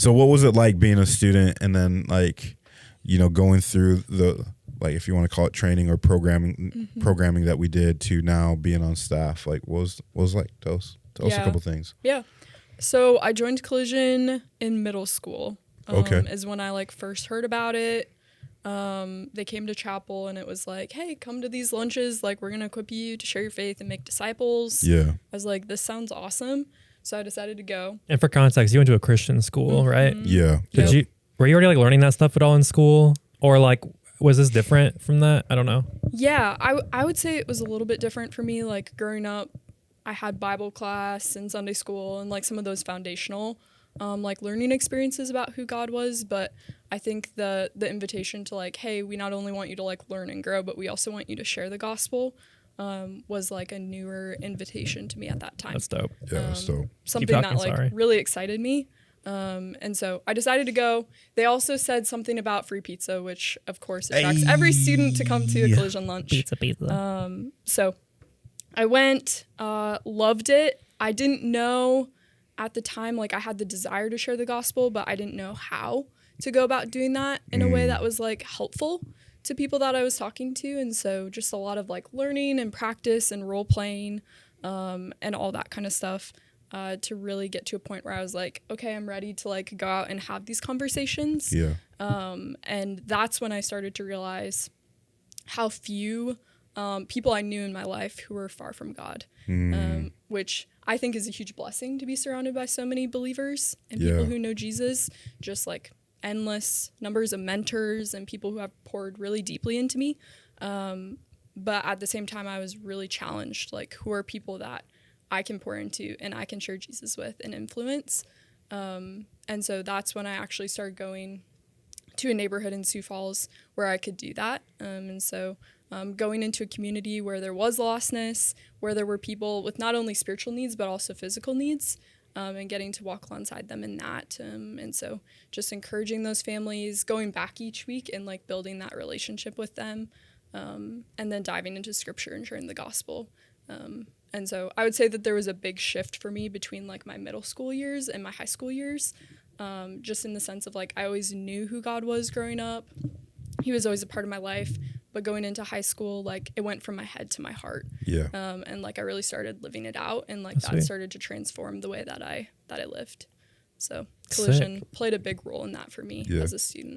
So what was it like being a student and then like, going through the, like, if you want to call it training or programming that we did to now being on staff? Like, what was like? Tell us a couple things. Yeah. So I joined Collision in middle school. Okay. Is when I like first heard about it. They came to chapel and it was like, hey, come to these lunches. Like, we're going to equip you to share your faith and make disciples. Yeah. I was like, this sounds awesome. So I decided to go. And for context, you went to a Christian school, right? Yeah. Were you already like learning that stuff at all in school? Or like, was this different from that? I don't know. Yeah, I would say it was a little bit different for me. Like growing up, I had Bible class and Sunday school and like some of those foundational like learning experiences about who God was. But I think the invitation to like, hey, we not only want you to like learn and grow, but we also want you to share the gospel was like a newer invitation to me at that time. That's dope. Yeah, that's dope. Something that like really excited me. And so I decided to go. They also said something about free pizza, which of course attracts every student to come to a Collision lunch. Pizza. So I went, loved it. I didn't know at the time, like I had the desire to share the gospel, but I didn't know how to go about doing that in a way that was like helpful to people that I was talking to. And so just a lot of like learning and practice and role playing, and all that kind of stuff. To really get to a point where I was like, okay, I'm ready to like go out and have these conversations. Yeah. And that's when I started to realize how few people I knew in my life who were far from God, which I think is a huge blessing to be surrounded by so many believers and people who know Jesus, just like endless numbers of mentors and people who have poured really deeply into me. But at the same time, I was really challenged, like who are people that I can pour into and I can share Jesus with and influence. And so that's when I actually started going to a neighborhood in Sioux Falls where I could do that. And so going into a community where there was lostness, where there were people with not only spiritual needs, but also physical needs, and getting to walk alongside them in that. And so just encouraging those families, going back each week and like building that relationship with them, and then diving into scripture and sharing the gospel. And so I would say that there was a big shift for me between like my middle school years and my high school years, just in the sense of like I always knew who God was growing up. He was always a part of my life, but going into high school, like it went from my head to my heart. Yeah. And like I really started living it out, and like That's that sweet. started to transform the way that I lived. So Collision played a big role in that for me as a student.